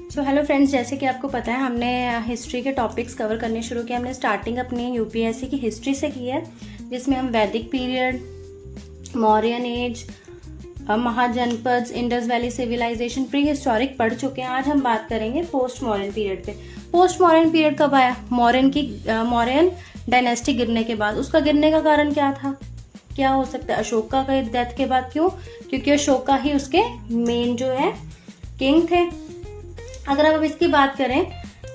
So hello friends, जैसे कि आपको पता है हमने हिस्ट्री के टॉपिक्स कवर करने शुरू किए। हमने स्टार्टिंग अपनी यूपीएससी की हिस्ट्री से की है, जिसमें हम वैदिक period, Mauryan age, Mahajanapada, Indus valley civilisation, prehistoric पढ़ चुके हैं। आज हम बात करेंगे पोस्ट मॉडर्न पीरियड पे। पोस्ट मॉडर्न पीरियड कब आया? मौर्यन डायनेस्टी गिरने के बाद। उसका गिरने का कारण क्या था, क्या हो सकता है? अशोका का डेथ के बाद। क्यों? क्योंकि अशोका ही उसके मेन जो है किंग थे। अगर अब इसकी बात करें,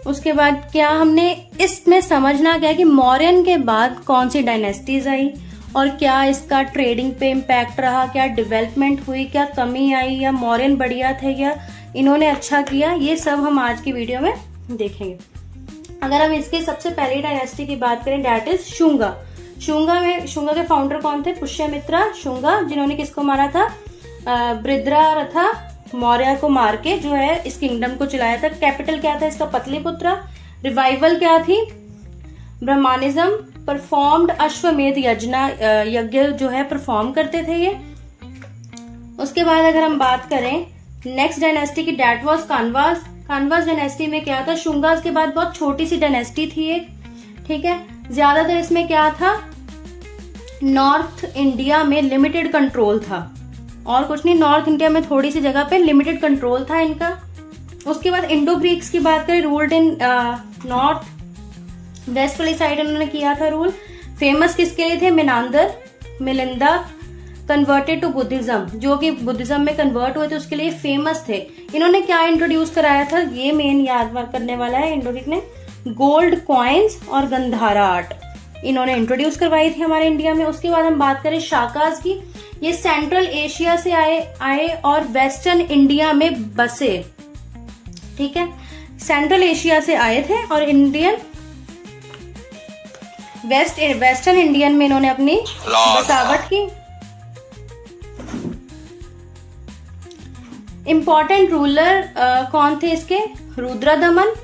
उसके बाद क्या हमने इसमें समझना क्या कि मौर्यन के बाद कौन सी डायनेस्टीज आई और क्या इसका ट्रेडिंग पे इम्पैक्ट रहा, क्या डेवलपमेंट हुई, क्या कमी आई, या मौर्यन बढ़िया थे या इन्होंने अच्छा किया, ये सब हम आज की वीडियो में देखेंगे। अगर हम इसकी सबसे पहली डायनेस्टी की बात करें, डेट इज शुंगा। शुंगा के फाउंडर कौन थे? पुष्यमित्रा शुंगा, जिन्होंने किसको मारा था? बृहद्रथा मौर्य को मार के जो है इस किंगडम को चलाया था। कैपिटल क्या था इसका? पतलीपुत्रा। रिवाइवल क्या थी? ब्राह्मणिज्म। परफॉर्म्ड अश्वमेध यज्ञ जो है परफॉर्म करते थे ये। उसके बाद अगर हम बात करें नेक्स्ट डायनेस्टी की, डेट वाज कान्वास। कान्वास डायनेस्टी में क्या था? शुंगास के बाद बहुत छोटी सी डायनेस्टी थी एक, ठीक है। ज्यादातर इसमें क्या था? नॉर्थ इंडिया में लिमिटेड कंट्रोल था और कुछ नहीं, नॉर्थ इंडिया में थोड़ी सी जगह पे लिमिटेड कंट्रोल था इनका। उसके बाद इंडो ग्रीक्स की बात करें, रूल्ड इन नॉर्थ वेस्ट वाली साइड उन्होंने किया था रूल। फेमस किसके लिए थे? मिलिंदा कन्वर्टेड टू बुद्धिज्म, जो कि बुद्धिज्म में कन्वर्ट हुए थे उसके लिए फेमस थे। इन्होंने क्या इंट्रोड्यूस कराया था, ये मेन याद करने वाला है। इंडो ग्रीक ने गोल्ड कॉइन्स और गंधारा आर्ट इन्होंने इंट्रोड्यूस करवाई थी हमारे इंडिया में। उसके बाद हम बात करें शाकास की, ये सेंट्रल एशिया से आए और वेस्टर्न इंडिया में बसे, ठीक है। सेंट्रल एशिया से आए थे और वेस्टर्न इंडियन में इन्होंने अपनी बसावट की। इंपॉर्टेंट रूलर कौन थे इसके? रुद्रदमन,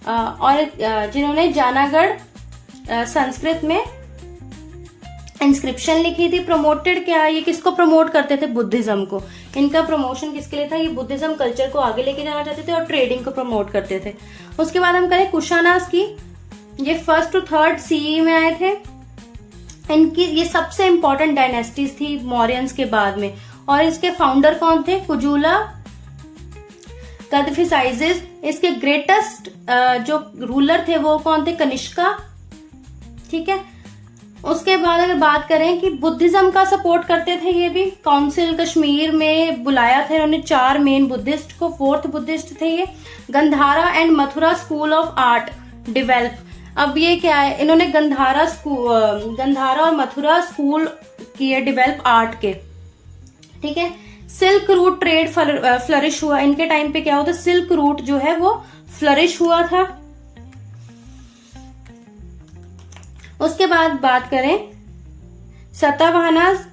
और जिन्होंने जानागढ़ संस्कृत में इंस्क्रिप्शन लिखी थी। प्रमोटेड क्या? ये किसको प्रमोट करते थे? बुद्धिज्म को। इनका प्रमोशन किसके लिए था? ये बुद्धिज्म कल्चर को आगे लेके जाना चाहते थे और ट्रेडिंग को प्रमोट करते थे। उसके बाद हम करें कुशानास की, ये 1st to 3rd CE में आए थे। इनकी ये सबसे इंपॉर्टेंट डायनेस्टीज थी मौर्यंस के बाद में। और इसके फाउंडर कौन थे? कुजुला कदफिसाइजिस। इसके ग्रेटेस्ट जो रूलर थे वो कौन थे? कनिष्का, ठीक है। उसके बाद अगर बात करें कि बुद्धिज्म का सपोर्ट करते थे ये भी, काउंसिल कश्मीर में बुलाया था इन्होंने 4 मेन बुद्धिस्ट को, 4th बुद्धिस्ट थे ये। Gandhara and Mathura school of art develop. अब ये क्या है? इन्होंने गंधारा और मथुरा स्कूल किए डेवलप आर्ट के, ठीक है। सिल्क रूट ट्रेड फ्लरिश हुआ इनके टाइम पे। क्या होता? सिल्क रूट जो है वो फ्लरिश हुआ था। उसके बाद बात करें सतवाहनास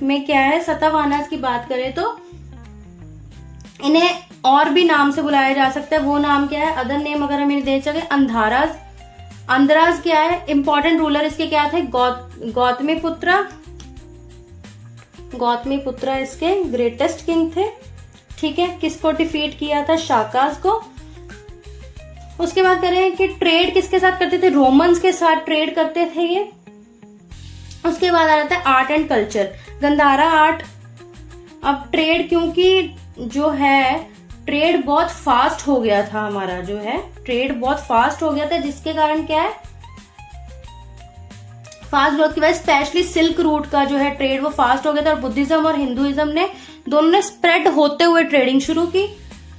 में क्या है? सतवाहनास की बात करें तो इन्हें और भी नाम से बुलाया जा सकता है। वो नाम क्या है? अदर नेम अगर हम इन्हें दे सके, अंधाराज। अंधराज क्या है? इंपॉर्टेंट रूलर इसके क्या थे? गौतमीपुत्रा इसके ग्रेटेस्ट किंग थे, ठीक है। किसको डिफीट किया था? शाकास को। उसके बाद करें कि ट्रेड किसके साथ करते थे? रोमन्स के साथ ट्रेड करते थे ये। उसके बाद आ जाता है art and culture, Gandhara art. अब ट्रेड, क्योंकि जो है ट्रेड बहुत फास्ट हो गया था हमारा, जो है ट्रेड बहुत फास्ट हो गया था, जिसके कारण क्या है, फास्ट ग्रोथ की वजह स्पेशली सिल्क रूट का जो है ट्रेड वो फास्ट हो गया था। और बुद्धिज्म और हिंदुइज्म ने दोनों ने स्प्रेड होते हुए ट्रेडिंग शुरू की,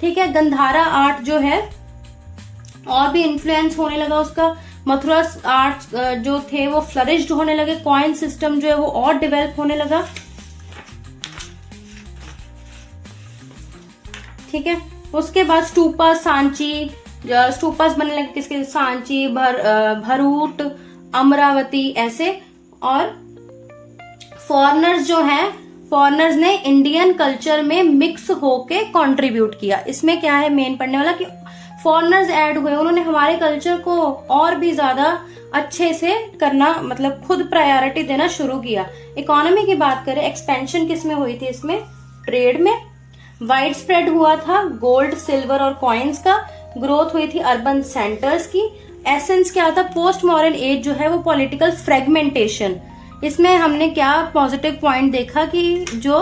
ठीक है। गंधारा आर्ट जो है और भी इन्फ्लुएंस होने लगा उसका। मथुरा आर्ट जो थे वो फ्लरिश्ड होने लगे। कॉइन सिस्टम जो है वो और डेवलप होने लगा, ठीक है। उसके बाद स्टूपास बनने लगे किसके? सांची, भरूट, अमरावती ऐसे। और फॉरेनर्स ने इंडियन कल्चर में मिक्स होके कंट्रीब्यूट किया। इसमें क्या है मेन पढ़ने वाला कि फॉरेनर्स ऐड हुए, उन्होंने हमारे कल्चर को और भी ज्यादा अच्छे से करना, मतलब खुद प्रायोरिटी देना शुरू किया। इकोनॉमी की बात करें, एक्सपेंशन किस में हुई थी? इसमें ट्रेड में। वाइड स्प्रेड हुआ था गोल्ड सिल्वर और कॉइन्स का, ग्रोथ हुई थी अर्बन सेंटर्स की। एसेंस क्या था, पोस्ट मॉडर्न एज जो है वो पॉलिटिकल फ्रेगमेंटेशन। इसमें हमने क्या पॉजिटिव पॉइंट देखा कि जो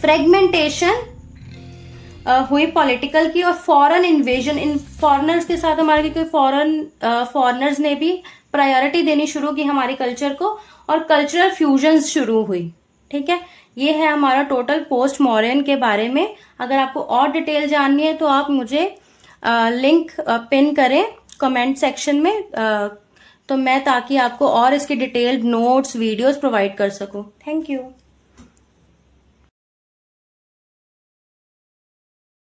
फ्रेगमेंटेशन हुई पॉलिटिकल की, और फॉरेन इन्वेजन, इन फॉरेनर्स के साथ हमारे कोई फॉरेनर्स ने भी प्रायोरिटी देनी शुरू की हमारी कल्चर को, और कल्चरल फ्यूजन शुरू हुई। ठीक है, ये है हमारा टोटल पोस्ट मॉडर्न के बारे में। अगर आपको और डिटेल जाननी है तो आप मुझे लिंक पिन करें कमेंट सेक्शन में, तो मैं ताकि आपको और इसके डिटेल्ड नोट्स वीडियोस प्रोवाइड कर सकूं। Thank you.